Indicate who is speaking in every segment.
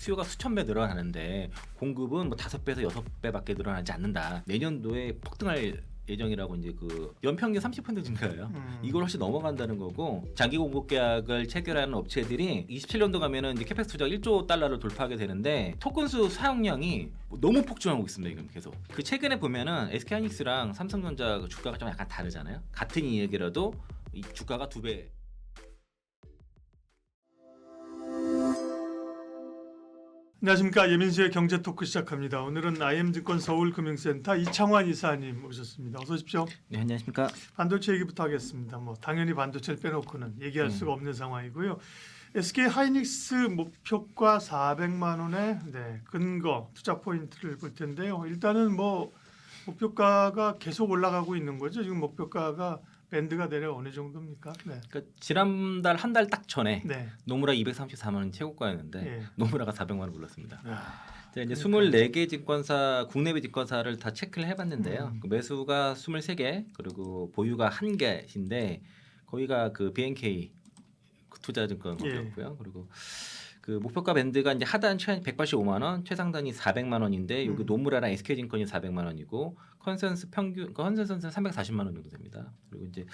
Speaker 1: 수요가 수천 배 늘어나는데 공급은 뭐 5배에서 6배밖에 늘어나지 않는다. 내년도에 폭등할 예정이라고 이제 그 연평균 30% 증가예요. 이걸 훨씬 넘어간다는 거고 장기 공급 계약을 체결하는 업체들이 27년도 가면은 이제 캐펙스 투자가 1조 달러를 돌파하게 되는데 토큰수 사용량이 너무 폭증하고 있습니다. 지금 계속. 그 최근에 보면은 SK하이닉스랑 삼성전자 그 주가가 좀 약간 다르잖아요. 같은 이익이라도 이 주가가 2배.
Speaker 2: 안녕하십니까. 예민수의 경제토크 시작합니다. 오늘은 IM증권 서울금융센터 이창환 이사님 모셨습니다. 어서 오십시오.
Speaker 1: 네, 안녕하십니까.
Speaker 2: 반도체 얘기부터 하겠습니다. 뭐 당연히 반도체를 빼놓고는 얘기할 수가 없는 상황이고요. SK 하이닉스 목표가 400만 원의 근거 투자 포인트를 볼 텐데요. 일단은 뭐 목표가가 계속 올라가고 있는 거죠. 지금 목표가가 밴드가 내려 어느 정도입니까? 네.
Speaker 1: 그러니까 지난달 한 달 딱 전에
Speaker 2: 네.
Speaker 1: 노무라 234만 원 최고가였는데
Speaker 2: 예.
Speaker 1: 노무라가 400만 원 불렀습니다. 제가 이제
Speaker 2: 그러니까요.
Speaker 1: 24개 증권사 국내외 증권사를 다 체크를 해봤는데요. 그 매수가 23개 그리고 보유가 1개인데 거기가 그 BNK 투자증권 거기였고요. 그리고 그 목표가 밴드가 이제 하단 185만 원, 최상단이 400만 원인데 여기 노무라랑 SK증권이 400만 원이고 컨센서스 평균 컨센서스는 340만 원 정도 됩니다. 그리고 이제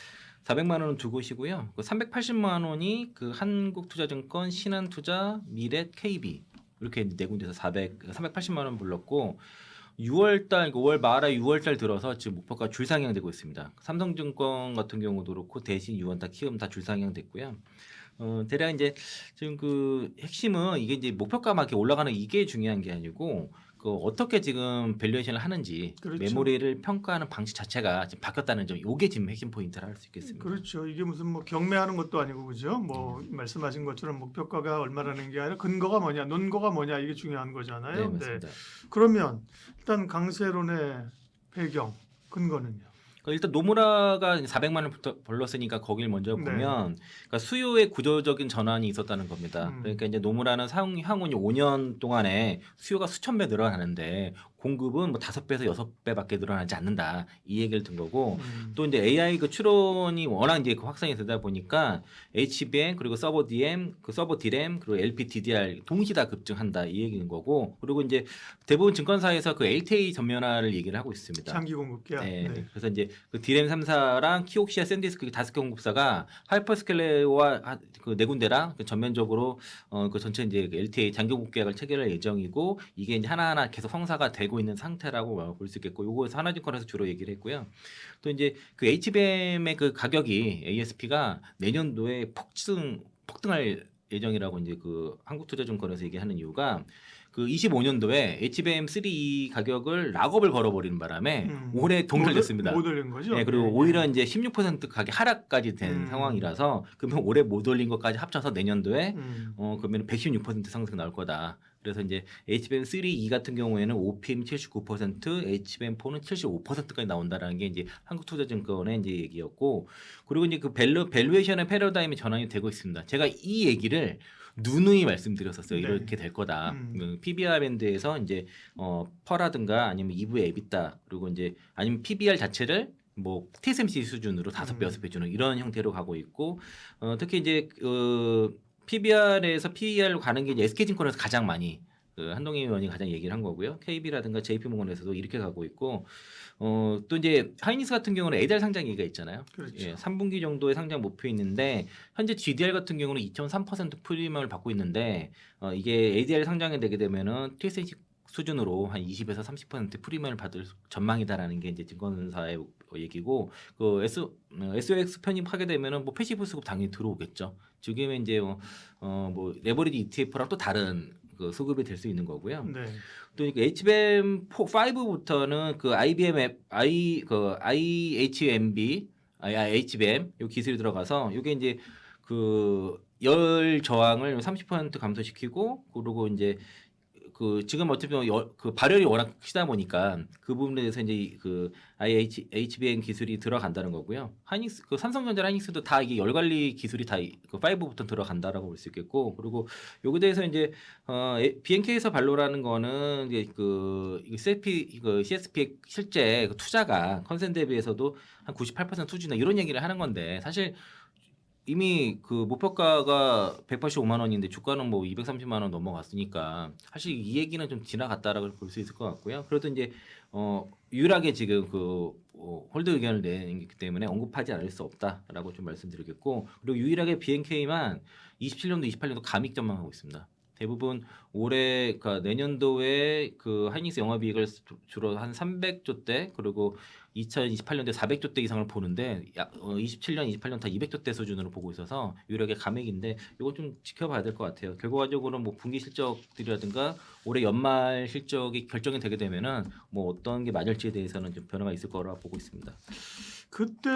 Speaker 1: 400만 원은 두 곳이고요. 그 380만 원이 그 한국투자증권, 신한투자, 미래, KB 이렇게 네 군데서 380만 원 불렀고 6월달, 5월 말에 6월달 들어서 지금 목표가 줄상향되고 있습니다. 삼성증권 같은 경우도 그렇고 대신 유원타, 키움 다 줄상향됐고요. 대략 이제 지금 그 핵심은 이게 이제 목표가 막 이렇게 올라가는 이게 중요한 게 아니고 그 어떻게 지금 밸류에이션을 하는지
Speaker 2: 그렇죠.
Speaker 1: 메모리를 평가하는 방식 자체가 지금 바뀌었다는 점, 이게 지금 핵심 포인트라 할 수 있겠습니다.
Speaker 2: 그렇죠. 이게 무슨 뭐 경매하는 것도 아니고 그죠? 뭐 말씀하신 것처럼 목표가가 얼마라는 게 아니라 근거가 뭐냐, 논거가 뭐냐 이게 중요한 거잖아요.
Speaker 1: 네, 맞습니다.
Speaker 2: 그러면 일단 강세론의 배경 근거는요.
Speaker 1: 일단 노무라가 400만 원 벌렀으니까 거길 먼저
Speaker 2: 네.
Speaker 1: 보면 그러니까 수요의 구조적인 전환이 있었다는 겁니다. 그러니까 이제 노무라는 향후 5년 동안에 수요가 수천 배 늘어나는데 공급은 뭐 5배에서 6배밖에 늘어나지 않는다. 이 얘기를 든 거고 또 이제 AI 그 추론이 워낙 이제 확산이 되다 보니까 HBM 그리고 서버 DM, 그 서버 DRAM 그리고 LPDDR 동시 다 급증한다. 이 얘기인 거고 그리고 이제 대부분 증권사에서 그 LTA 전면화를 얘기를 하고 있습니다.
Speaker 2: 장기 공급계약.
Speaker 1: 네. 그래서 이제 그 디램 3사랑 키옥시아, 샌디스크 5개 공급사가 하이퍼스케일러와 그 네 군데랑 그 전면적으로 그 전체 이제 LTA 장기 공급 계약을 체결할 예정이고 이게 이제 하나하나 계속 성사가 되고 있는 상태라고 볼 수 있겠고 요거 하나증권에서 주로 얘기를 했고요. 또 이제 그 HBM의 그 가격이 ASP가 내년도에 폭등할 예정이라고 이제 그 한국투자증권에서 얘기하는 이유가 그 25년도에 HBM3 가격을 락업을 걸어버리는 바람에 올해 동결됐습니다.
Speaker 2: 못 올린 거죠?
Speaker 1: 네, 그리고 오히려 이제 16% 가격 하락까지 된 상황이라서 그러면 올해 못 올린 것까지 합쳐서 내년도에 그러면 116% 상승 나올 거다. 그래서 이제 HBM3 2 같은 경우에는 OPM 79%, HBM4는 75%까지 나온다라는 게 이제 한국투자증권의 이제 얘기였고, 그리고 이제 그 밸류에이션의 패러다임이 전환이 되고 있습니다. 제가 이 얘기를 누누이 말씀드렸었어요.
Speaker 2: 네.
Speaker 1: 이렇게 될 거다. PBR 밴드에서 이제 퍼라든가 아니면 EV 에비타 그리고 이제 아니면 PBR 자체를 뭐 TSMC 수준으로 5배, 6배 주는 이런 형태로 가고 있고 특히 이제 PBR에서 PER로 가는 게 이제 SK증권에서 가장 많이 그 한동희 의원이 가장 얘기를 한 거고요. KB라든가 JP모건에서도 이렇게 가고 있고 또 이제 하이닉스 같은 경우는 ADR 상장 얘기가 있잖아요.
Speaker 2: 그렇죠.
Speaker 1: 예, 3분기 정도의 상장 목표 있는데 현재 GDR 같은 경우는 2.3% 프리미엄을 받고 있는데 이게 ADR 상장이 되게 되면은 TSMC 수준으로 한 20에서 30% 프리미엄을 받을 전망이다라는 게 이제 증권사의 얘기고 그 SOX 편입하게 되면은 뭐 패시브 수급 당연히 들어오겠죠. 지금 이제 뭐 레버리지 ETF랑 또 다른 그 수급이 될 수 있는 거고요.
Speaker 2: 네.
Speaker 1: 또 이게 HBM5부터는 그 HBM 요 기술이 들어가서 이게 이제 그 열 저항을 30% 감소시키고 그리고 이제 그 지금 어차피 그 발열이 워낙 크다 보니까 그 부분에 대해서 이제 그 HBM 기술이 들어간다는 거고요. 하이닉스 그 삼성전자 하이닉스도 다 이게 열 관리 기술이 다 그 5부터 들어간다라고 볼 수 있겠고 그리고 여기에 대해서 이제 BNK에서 발로라는 거는 이제 그 CSP 실제 그 투자가 컨센 대비해서도 한 98% 수준이나 이런 얘기를 하는 건데 사실 이미 그 목표가가 185만 원인데 주가는 뭐 230만 원 넘어갔으니까 사실 이 얘기는 좀 지나갔다라고 볼 수 있을 것 같고요. 그래도 이제 유일하게 지금 그 홀드 의견을 내기 때문에 언급하지 않을 수 없다라고 좀 말씀드리겠고, 그리고 유일하게 BNK만 27년도, 28년도 감익 전망하고 있습니다. 대부분 올해 그러니까 내년도에 그 하이닉스 영업이익을 주로 한 300조 대, 그리고 2028년도에 400조 대 이상을 보는데 27년, 28년 다 200조 대 수준으로 보고 있어서 유일하게 감액인데 이건 좀 지켜봐야 될 것 같아요. 결과적으로 뭐 분기 실적들이라든가 올해 연말 실적이 결정이 되게 되면은 뭐 어떤 게 맞을지에 대해서는 좀 변화가 있을 거라 보고 있습니다.
Speaker 2: 그때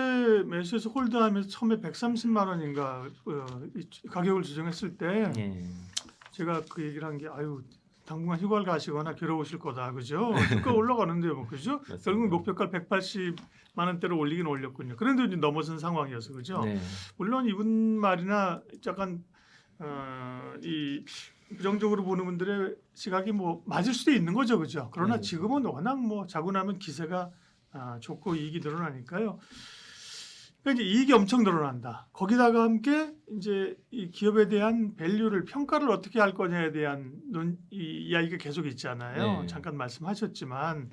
Speaker 2: 매수해서 홀드하면서 처음에 130만 원인가 이 가격을 조정했을 때
Speaker 1: 예.
Speaker 2: 제가 그 얘기를 한 게 아유 당분간 휴가를 가시거나 괴로우실 거다, 그죠? 주가 올라가는데요, 뭐 그죠? 결국 목표가 180만 원대로 올리긴 올렸군요. 그런데 이제 넘어선 상황이어서 그죠?
Speaker 1: 네.
Speaker 2: 물론 이분 말이나 약간 이 부정적으로 보는 분들의 시각이 뭐 맞을 수도 있는 거죠, 그죠? 그러나
Speaker 1: 네.
Speaker 2: 지금은 워낙 뭐 자고 나면 기세가 좋고 이익이 늘어나니까요. 그러니까 이제 이익이 엄청 늘어난다. 거기다가 함께 이제 이 기업에 대한 밸류를 평가를 어떻게 할 거냐에 대한 이야기가 계속 있잖아요.
Speaker 1: 네.
Speaker 2: 잠깐 말씀하셨지만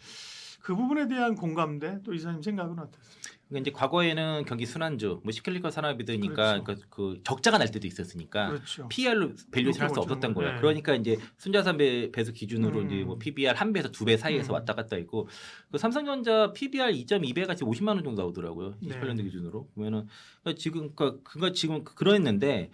Speaker 2: 그 부분에 대한 공감대 또 이사님 생각은 어떠세요?
Speaker 1: 그러니까 이제 과거에는 경기 순환주, 뭐 시클리컬 산업이드니까
Speaker 2: 그렇죠.
Speaker 1: 그러니까 그 적자가 날 때도 있었으니까
Speaker 2: 그렇죠.
Speaker 1: PR로 밸류에이션 할 수
Speaker 2: 높게
Speaker 1: 없었던
Speaker 2: 보시는
Speaker 1: 거예요.
Speaker 2: 네.
Speaker 1: 그러니까 이제 순자산 배수 기준으로 이제 뭐 PBR 1배에서 2배 사이에서 왔다 갔다 있고, 그 삼성전자 PBR 2.2배가 지금 50만 원 정도 나오더라고요. 28년도
Speaker 2: 네.
Speaker 1: 기준으로 보면은 그러니까 지금 그러했는데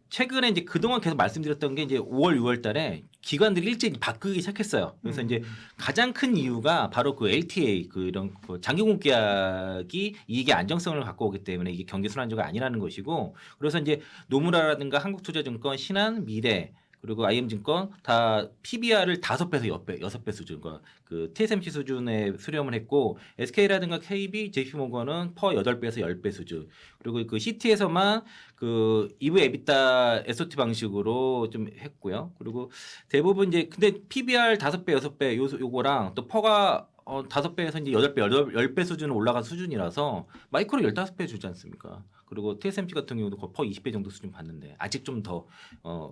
Speaker 1: 최근에 이제 그동안 계속 말씀드렸던 게 이제 5월, 6월달에 기관들이 일찍 바꾸기 시작했어요. 그래서 이제 가장 큰 이유가 바로 그 LTA 그 이런 그 장기공급 계약이 이익의 안정성을 갖고 오기 때문에 이게 경기 순환주가 아니라는 것이고, 그래서 이제 노무라라든가 한국투자증권, 신한, 미래 그리고 IM증권 다 PBR을 5배에서 6배 수준, 그 TSMC 수준에 수렴을 했고, SK라든가 KB, JP모건은 퍼 8배에서 10배 수준, 그리고 그 CT에서만 그 EV EBITDA SOT 방식으로 좀 했고요. 그리고 대부분 이제 근데 PBR 5배, 6배 요거랑 또 퍼가 5배에서 이제 8배, 10배 수준으로 올라간 수준이라서 마이크로 15배 주지 않습니까? 그리고 TSMC 같은 경우도 거의 퍼 20배 정도 수준 봤는데 아직 좀 더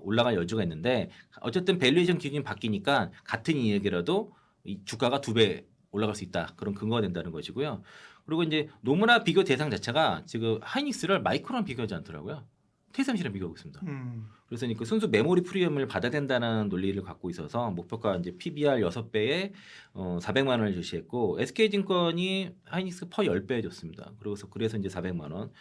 Speaker 1: 올라갈 여지가 있는데, 어쨌든 밸류에이션 기준이 바뀌니까 같은 이익이라도 이 주가가 2배 올라갈 수 있다. 그런 근거가 된다는 것이고요. 그리고 이제 노무라 비교 대상 자체가 지금 하이닉스를 마이크로랑 비교하지 않더라고요. TSMC랑 비교하고 있습니다. 그래서 그 순수 메모리 프리미엄을 받아야 된다는 논리를 갖고 있어서 목표가 이제 PBR 6배에 400만 원을 제시했고, SK증권이 하이닉스 퍼 10배 줬습니다. 그래서 이제 400만 원.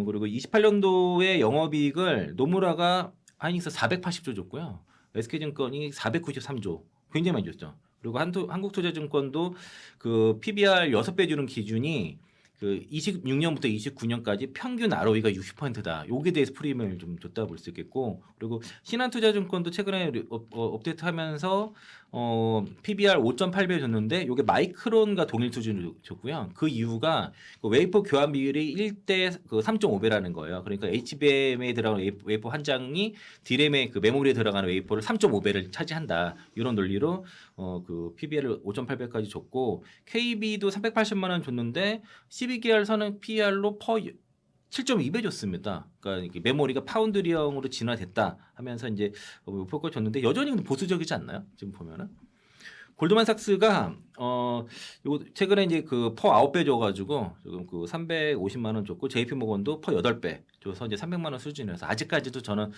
Speaker 1: 그리고 28년도에 영업이익을 노무라가 하이닉스 480조 줬고요. SK증권이 493조. 굉장히 많이 줬죠. 그리고 한국투자증권도 그 PBR 6배 주는 기준이 그 26년부터 29년까지 평균 ROE가 60%다. 여기에 대해서 프리미엄을 좀 줬다 볼 수 있겠고, 그리고 신한투자증권도 최근에 업데이트하면서 PBR 5.8배 줬는데 이게 마이크론과 동일 수준으로 줬고요. 그 이유가 그 웨이퍼 교환 비율이 1대 그 3.5배라는 거예요. 그러니까 HBM에 들어가는 웨이퍼 한 장이 D램에 그 메모리에 들어가는 웨이퍼를 3.5배를 차지한다. 이런 논리로 그 PBR을 5.8배까지 줬고, KB도 380만 원 줬는데 12개월선은 PR로 퍼 7.2배 줬습니다. 그러니까 이게 메모리가 파운드리형으로 진화됐다 하면서 이제 목표가 줬는데 여전히 근데 보수적이지 않나요? 지금 보면은 골드만삭스가 요거 최근에 이제 그 퍼 9배 줘가지고 지금 그 350만 원 줬고, JP모건도 퍼 8배 줘서 이제 300만 원 수준이라서 아직까지도 저는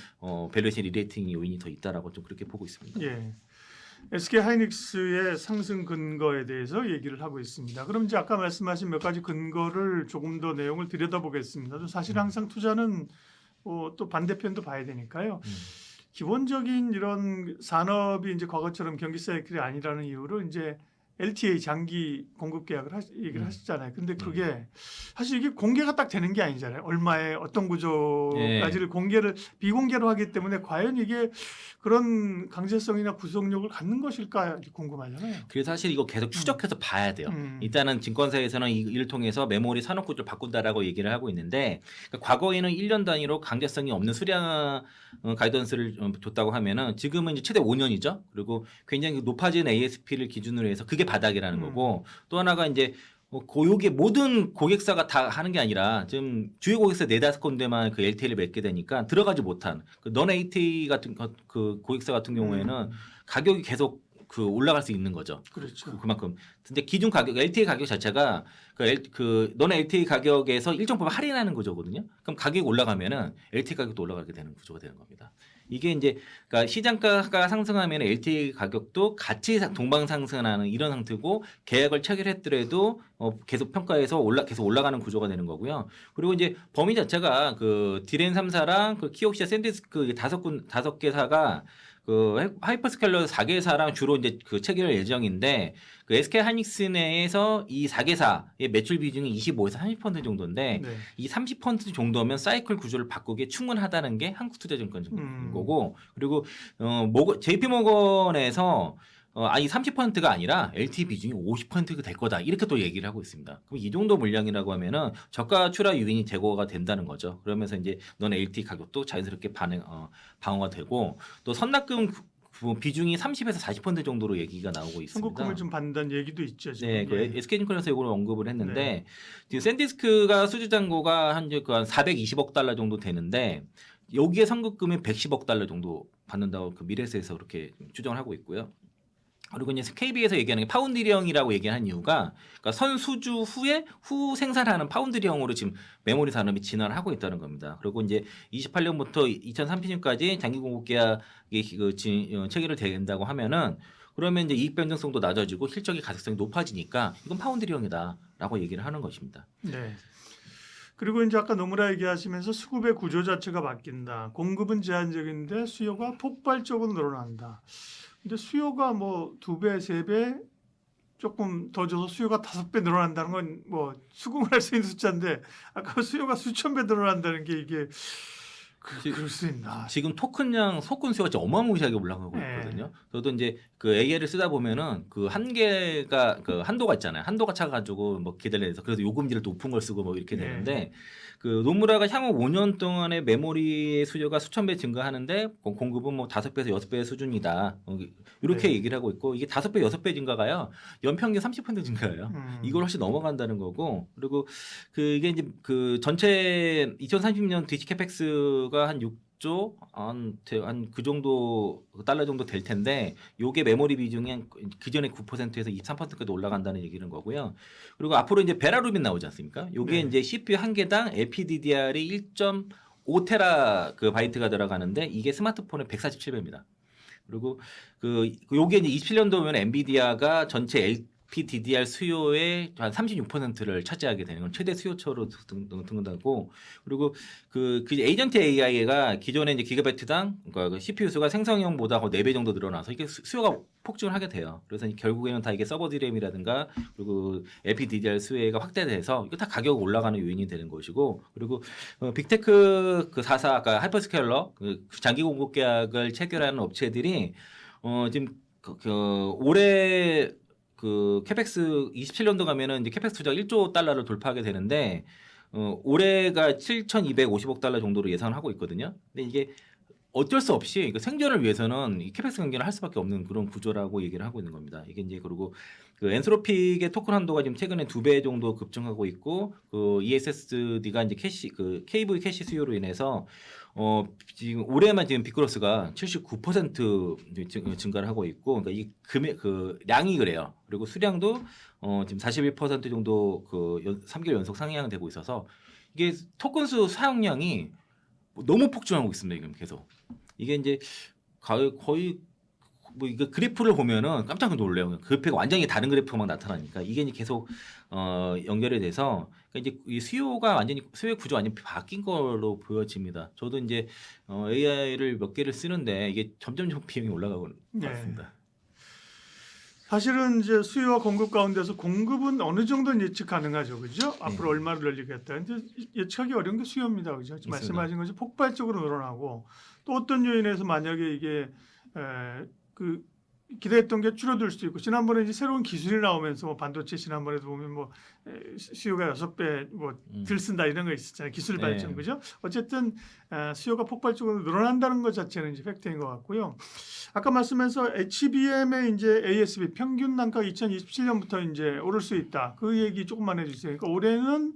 Speaker 1: 밸류에이션 리레이팅 요인이 더 있다라고 좀 그렇게 보고 있습니다.
Speaker 2: 예. SK 하이닉스의 상승 근거에 대해서 얘기를 하고 있습니다. 그럼 이제 아까 말씀하신 몇 가지 근거를 조금 더 내용을 들여다보겠습니다. 사실 항상 투자는 또 반대편도 봐야 되니까요. 기본적인 이런 산업이 이제 과거처럼 경기 사이클이 아니라는 이유로 이제 LTA 장기 공급 계약을 얘기를 하셨잖아요. 근데 그게 사실 이게 공개가 딱 되는 게 아니잖아요. 얼마에 어떤 구조까지를 비공개로 하기 때문에 과연 이게 그런 강제성이나 구속력을 갖는 것일까 궁금하잖아요.
Speaker 1: 그래서 사실 이거 계속 추적해서 봐야 돼요. 일단은 증권사에서는 이를 통해서 메모리 산업 구조를 바꾼다라고 얘기를 하고 있는데, 그러니까 과거에는 1년 단위로 강제성이 없는 수량 가이던스를 줬다고 하면은 지금은 이제 최대 5년이죠. 그리고 굉장히 높아진 ASP를 기준으로 해서 그게 바닥이라는 거고, 또 하나가 이제 요게 모든 고객사가 다 하는 게 아니라 지금 주요 고객사 4-5군데만 그 LTA를 맺게 되니까 들어가지 못한 그 넌 LTA 같은 그 고객사 같은 경우에는 가격이 계속 그 올라갈 수 있는 거죠.
Speaker 2: 그렇죠.
Speaker 1: 그만큼. 근데 기존 가격 LTA 가격 자체가 넌 LTA 가격에서 일정 부분 할인하는 구조거든요. 그럼 가격이 올라가면은 LTA 가격도 올라가게 되는 구조가 되는 겁니다. 이게 이제 그러니까 시장가가 상승하면 LTA 가격도 같이 동방 상승하는 이런 상태고 계약을 체결했더라도 계속 평가해서 계속 올라가는 구조가 되는 거고요. 그리고 이제 범위 자체가 그 디렌 3사랑 그 키옥시아 샌디스크 다섯 개사가 그 하이퍼스케일러 4개사랑 주로 이제 그 체결 예정인데 그 SK 하이닉스 내에서 이 4개사의 매출 비중이 25에서 30% 정도인데
Speaker 2: 네.
Speaker 1: 이 30% 정도면 사이클 구조를 바꾸기에 충분하다는 게 한국투자증권 거고 그리고 JP 모건에서 아니 30%가 아니라 LTV 비중이 50%가 될 거다 이렇게 또 얘기를 하고 있습니다. 그럼 이 정도 물량이라고 하면은 저가 출하 유인이 제거가 된다는 거죠. 그러면서 이제 넌 LTV 가격도 자연스럽게 방어가 되고 또 선납금 비중이 30에서 40% 정도로 얘기가 나오고 있습니다.
Speaker 2: 선급금을 좀 받는다는 얘기도 있죠. 지금.
Speaker 1: 네, 그 SK증권에서 이걸 언급을 했는데 지금 샌디스크가 수주 잔고가 한 420억 달러 정도 되는데 여기에 선급금이 110억 달러 정도 받는다고 그 미래에서에서 그렇게 추정을 하고 있고요. 그리고 이제 KB에서 얘기하는 게 파운드리형이라고 얘기하는 이유가 그러니까 선수주 후에 생산하는 파운드리형으로 지금 메모리 산업이 진화를 하고 있다는 겁니다. 그리고 이제 28년부터 2030년까지 장기 공급 계약이 체결을 된다고 하면은 그러면 이제 이익 변동성도 낮아지고 실적의 가격성이 높아지니까 이건 파운드리형이다라고 얘기를 하는 것입니다.
Speaker 2: 네. 그리고 이제 아까 노무라 얘기하시면서 수급의 구조 자체가 바뀐다. 공급은 제한적인데 수요가 폭발적으로 늘어난다. 근데 수요가 뭐 2배, 3배 조금 더 줘서 수요가 5배 늘어난다는 건 뭐 수긍을 할 수 있는 숫자인데 아까 수요가 수천 배 늘어난다는 게 이게 그럴 수 있나?
Speaker 1: 지금 토큰량 속근 수요가 진짜 어마무시하게 올라가고 있거든요. 저도 이제 그 AI를 쓰다 보면은 그 한계가 그 한도가 있잖아요. 한도가 차가지고 뭐 기다려서 그래서 요금제를 높은 걸 쓰고 뭐 이렇게 되는데 그 노무라가 향후 5년 동안의 메모리 수요가 수천 배 증가하는데 공급은 뭐 5배에서 6배 수준이다. 이렇게 얘기를 하고 있고 이게 5배, 6배 증가가요. 연평균 30% 증가예요. 이걸 훨씬 넘어간다는 거고 그리고 그 이게 이제 그 전체 2030년 DC 캐펙스가 한 6조 한 그 정도 달러 정도 될 텐데 요게 메모리 비중이 그전에 9%에서 23%까지 올라간다는 얘기는 거고요. 그리고 앞으로 이제 베라루빈 나오지 않습니까? 요게 이제 CPU 한 개당 LPDDR이 1.5테라 그 바이트가 들어가는데 이게 스마트폰에 147배입니다. 그리고 요게 이제 27년도면 엔비디아가 전체 LPDDR 수요의 한 36%를 차지하게 되는 건 최대 수요처로 등극하고 그리고 그 에이전트 AI가 기존에 이제 기가바이트당 그러니까 그 CPU 수가 생성형보다 4배 정도 늘어나서 이게 수요가 폭증을 하게 돼요. 그래서 결국에는 다 이게 서버 디램이라든가 그리고 LPDDR 수혜가 확대돼서 이거 다 가격 올라가는 요인이 되는 것이고 그리고 빅테크 그 4사 아까 하이퍼스케일러 그 장기 공급 계약을 체결하는 업체들이 지금 올해 그 캐펙스 27년도 가면은 이제 캐펙스 투자가 1조 달러를 돌파하게 되는데 올해가 7,250억 달러 정도로 예상하고 있거든요. 근데 이게 어쩔 수 없이 생존을 위해서는 이 캐펙스 경쟁을 할 수밖에 없는 그런 구조라고 얘기를 하고 있는 겁니다. 이게 이제 그리고 그 엔트로픽의 토큰 한도가 지금 최근에 2배 정도 급증하고 있고 그 ESSD가 이제 KV 캐시 수요로 인해서 지금 올해만 지금 빅그로스가 79% 증가를 하고 있고 그러니까 이 그 량이 그래요. 그리고 수량도 지금 41% 정도 그 3개월 연속 상향되고 있어서 이게 토큰 수 사용량이 너무 폭증하고 있습니다. 지금 계속. 이게 이제 거의 뭐 이거 그래프를 보면은 깜짝 놀래요. 그래프가 완전히 다른 그래프가 막 나타나니까 이게 이제 계속 연결이 돼서 그러니까 이제 이 수요가 완전히 수요 구조 완전히 바뀐 걸로 보여집니다. 저도 이제 AI를 몇 개를 쓰는데 이게 점점 비용이 올라가고 있습니다.
Speaker 2: 사실은 이제 수요와 공급 가운데서 공급은 어느 정도는 예측 가능하죠, 그죠? 앞으로 얼마를 늘리겠다. 근데 예측하기 어려운 게 수요입니다, 그죠? 말씀하신 것이 폭발적으로 늘어나고 또 어떤 요인에서 만약에 이게 기대했던 게 줄어들 수도 있고 지난번에 이제 새로운 기술이 나오면서 뭐 반도체 지난번에도 보면 뭐 수요가 6배 뭐 덜 쓴다 이런 거 있었잖아요. 기술 발전
Speaker 1: 네.
Speaker 2: 그죠? 어쨌든 수요가 폭발적으로 늘어난다는 것 자체는 이제 팩트인 것 같고요. 아까 말씀해서 HBM의 이제 ASP 평균 단가 2027년부터 이제 오를 수 있다. 그 얘기 조금만 해주세요. 그러니까 올해는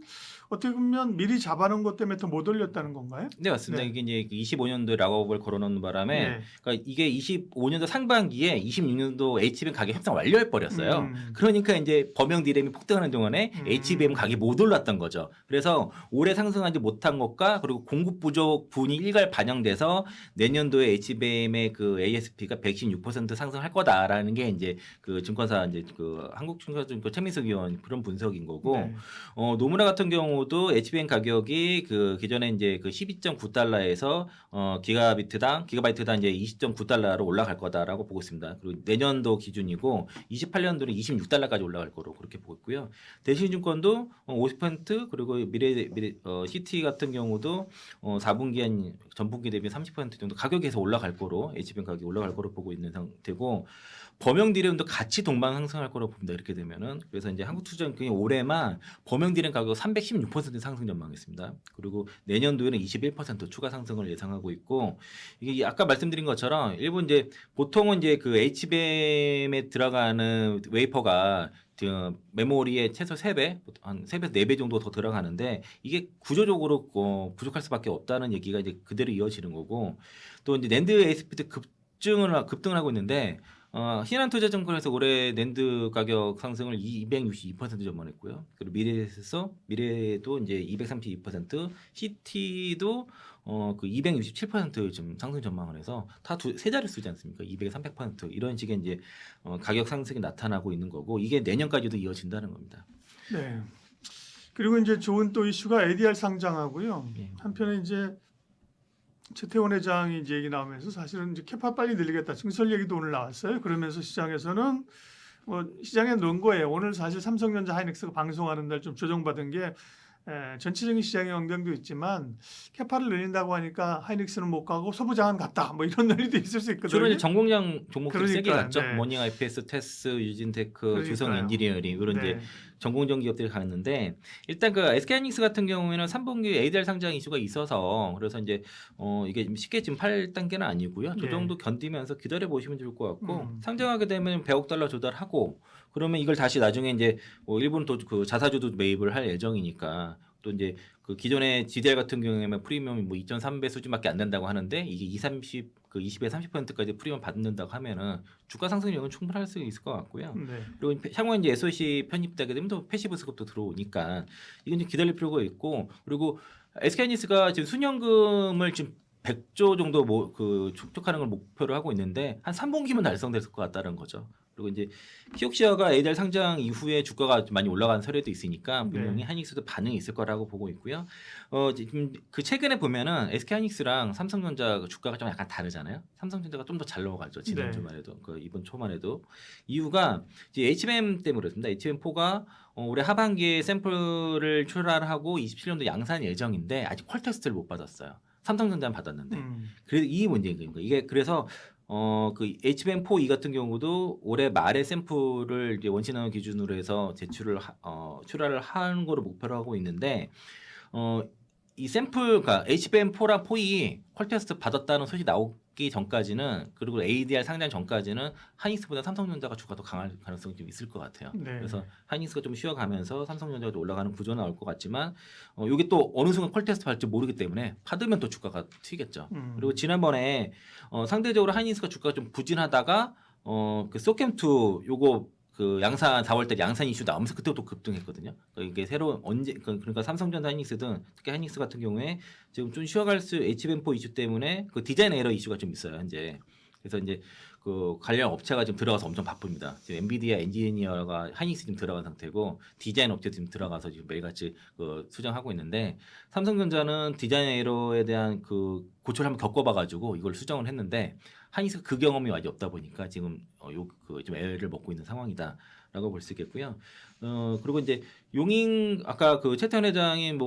Speaker 2: 어떻게 보면 미리 잡아놓은 것 때문에 더 못 올렸다는 건가요?
Speaker 1: 네, 맞습니다.
Speaker 2: 네.
Speaker 1: 이게 이제 25년도에 락업을 걸어놓는 바람에
Speaker 2: 네.
Speaker 1: 그러니까 이게 25년도 상반기에 26년도 HBM 가격 협상 완료해 버렸어요. 그러니까 이제 범용 디램이 폭등하는 동안에 HBM 가격이 못 올랐던 거죠. 그래서 올해 상승하지 못한 것과 그리고 공급 부족 분이 일괄 반영돼서 내년도에 HBM의 그 ASP가 116% 상승할 거다라는 게 이제 그 증권사 이제 그 한국증권증권 최민석 위원 그런 분석인 거고
Speaker 2: 네.
Speaker 1: 노무라 같은 경우도 HBM 가격이 그 기존에 이제 그 12.9달러에서 기가바이트당 이제 20.9달러로 올라갈 거다라고 보고 있습니다. 그리고 내년도 기준이고 28년도는 26달러까지 올라갈 거로 그렇게 보고 있고요. 대신증권도 50% 그리고 미래 CT 같은 경우도 4분기 한 전분기 대비 30% 정도 가격에서 올라갈 거로 HBM 가격이 올라갈 거로 보고 있는 상태고 범용 디램도 같이 동반 상승할 거라고 봅니다. 이렇게 되면은 그래서 이제 한국투자증권이 올해만 범용 디램 가격 316% 상승 전망했습니다. 그리고 내년도에는 21% 추가 상승을 예상하고 있고 이게 아까 말씀드린 것처럼 일본 이제 보통은 이제 그 HBM에 들어가는 웨이퍼가 메모리에 최소 3배, 한 3배, 4배 정도 더 들어가는데 이게 구조적으로 부족할 수밖에 없다는 얘기가 이제 그대로 이어지는 거고 또 이제 낸드 ASP도 급등을 하고 있는데 신한투자증권에서 올해 낸드 가격 상승을 262% 전망했고요. 그리고 미래도 이제 232%, CT도 그 267% 좀 상승 전망을 해서 다 세 자리 쓰지 않습니까? 200에 300% 이런 식의 이제 가격 상승이 나타나고 있는 거고 이게 내년까지도 이어진다는 겁니다.
Speaker 2: 네. 그리고 이제 좋은 또 이슈가 ADR 상장하고요.
Speaker 1: 예.
Speaker 2: 한편에 이제 최태원 회장이 이제 얘기 나오면서 사실은 이제 캐파 빨리 늘리겠다 증설 얘기도 오늘 나왔어요. 그러면서 시장에서는 뭐 시장에 넣은 거예요. 오늘 사실 삼성전자 하이닉스가 방송하는 날 좀 조정받은 게 전체적인 시장의 영향도 있지만 캐파를 늘린다고 하니까 하이닉스는 못 가고 소부장은 갔다. 뭐 이런 논리도 있을 수 있거든요.
Speaker 1: 주로 이제 전공장 종목들이 세게
Speaker 2: 그러니까요.
Speaker 1: 갔죠.
Speaker 2: 네.
Speaker 1: 모닝 IPS, 테스, 유진테크,
Speaker 2: 그러니까요.
Speaker 1: 주성 엔지니어링 이런
Speaker 2: 네.
Speaker 1: 이제 전공정 기업들이 가는데 일단 그 SK하이닉스 같은 경우에는 3분기 ADR 상장 이슈가 있어서 그래서 이제 이게 쉽게 지금 8단계는 아니고요. 저
Speaker 2: 네.
Speaker 1: 정도 견디면서 기다려 보시면 좋을 것 같고 상장하게 되면 100억 달러 조달하고 그러면 이걸 다시 나중에 이제 일본 또 그 자사주도 매입을 할 예정이니까 또 이제 그 기존의 GDR 같은 경우에는 프리미엄이 뭐 2.3배 수준밖에 안 된다고 하는데 이게 20에 30%까지 프리미엄 받는다고 하면은 주가 상승률은 충분할 수 있을 것 같고요.
Speaker 2: 네.
Speaker 1: 그리고 향후 이제 SOC 편입되게 되면 또 패시브 수급도 들어오니까 이건 좀 기다릴 필요가 있고 그리고 SK하이닉스가 지금 순연금을 지금 100조 정도 축적하는 걸 목표로 하고 있는데 한 3분기면 달성될 것 같다는 거죠. 그리고 이제 키옥시아가 ADR 상장 이후에 주가가 많이 올라간 사례도 있으니까 분명히
Speaker 2: 네.
Speaker 1: 하이닉스도 반응이 있을 거라고 보고 있고요. 지금 그 최근에 보면은 SK하이닉스랑 삼성전자 주가가 좀 약간 다르잖아요. 삼성전자가 좀 더 잘 넘어가죠. 지난주만 해도 이번 초만 해도 이유가 이제 HBM 때문에 그렇습니다. HBM4가 올해 하반기에 샘플을 출하하고 27년도 양산 예정인데 아직 퀄 테스트를 못 받았어요. 삼성전자는 받았는데 그래서 이 문제인 거예요. 이게 그래서 그 HBM4E 같은 경우도 올해 말에 샘플을 이제 원시나노 기준으로 해서 출하를 하는 거를 목표로 하고 있는데 이 샘플, 그러니까 HBM4랑 4E 퀄 테스트 받았다는 소식 나오기 전까지는 그리고 ADR 상장 전까지는 하이닉스보다 삼성전자가 주가 더 강할 가능성이 좀 있을 것 같아요.
Speaker 2: 네.
Speaker 1: 그래서 하이닉스가 좀 쉬어가면서 삼성전자가 올라가는 구조 나올 것 같지만 이게 또 어느 순간 퀄 테스트 받을지 모르기 때문에 받으면 또 주가가 튀겠죠. 그리고 지난번에 상대적으로 하이닉스가 주가가 좀 부진하다가 그 소캠2 요거 그 양산 4월달 양산 이슈 나오면서 그때부터 급등했거든요. 그러니까 이게 새로운 그러니까 삼성전자 하이닉스든 특히 하이닉스 같은 경우에 지금 좀 쉬어갈 수 HBM4 이슈 때문에 그 디자인 에러 이슈가 좀 있어요 현재. 그래서 이제 그 관련 업체가 지금 들어가서 엄청 바쁩니다. 지금 엔비디아 엔지니어가 하이닉스 지금 들어간 상태고 디자인 업체 지금 들어가서 지금 매일같이 수정하고 있는데 삼성전자는 디자인 에러에 대한 그 고초를 한번 겪어봐가지고 이걸 수정을 했는데 하이닉스가 그 경험이 아직 없다 보니까 지금 좀 애를 먹고 있는 상황이다라고 볼 수 있겠고요. 그리고 이제 용인 아까 그 최태원 회장이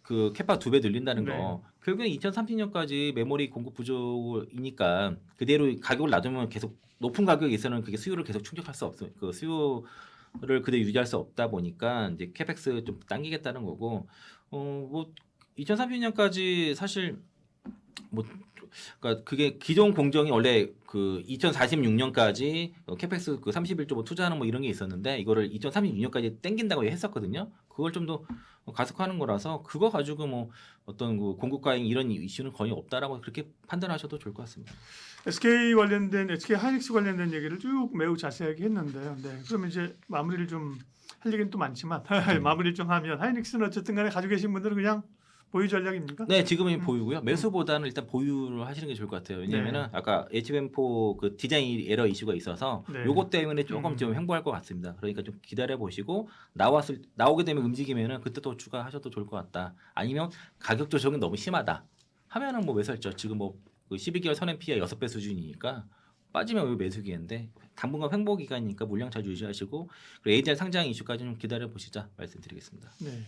Speaker 1: 그 캐파 2배 늘린다는 거
Speaker 2: 네.
Speaker 1: 결국엔 2030년까지 메모리 공급 부족이니까 그대로 가격을 놔두면 계속 높은 가격에 있어서는 그게 수요를 계속 충족할 수 없어. 그 수요를 그대로 유지할 수 없다 보니까 이제 캐펙스 좀 당기겠다는 거고 뭐 2030년까지 사실 뭐 그러니까 그게 기존 공정이 원래 그 2046년까지 캐펙스 그 31조 투자하는 뭐 이런 게 있었는데 이거를 2036년까지 땡긴다고 했었거든요. 그걸 좀 더 가속화하는 거라서 그거 가지고 뭐 어떤 그 공급 과잉 이런 이슈는 거의 없다라고 그렇게 판단하셔도 좋을 것 같습니다.
Speaker 2: SK 하이닉스 관련된 얘기를 쭉 매우 자세하게 했는데요. 네, 그러면 이제 마무리를 좀 할 얘기는 또 많지만 마무리를 좀 하면 하이닉스는 어쨌든 간에 가지고 계신 분들은 그냥 보유 전략입니까?
Speaker 1: 네, 지금은 보유고요. 매수보다는 일단 보유를 하시는 게 좋을 것 같아요. 왜냐면은 아까 HBM4 그 디자인 에러 이슈가 있어서
Speaker 2: 네.
Speaker 1: 요것 때문에 조금 좀 횡보할 것 같습니다. 그러니까 좀 기다려 보시고 나오게 되면 움직이면은 그때 또 추가하셔도 좋을 것 같다. 아니면 가격 조정이 너무 심하다. 하면은 뭐 매수할죠. 지금 뭐 12개월 선행피해 6배 수준이니까 빠지면 왜 매수 기회인데 당분간 횡보 기간이니까 물량 잘 유지하시고 그리고 ADR 상장 이슈까지 좀 기다려 보시자 말씀드리겠습니다.
Speaker 2: 네.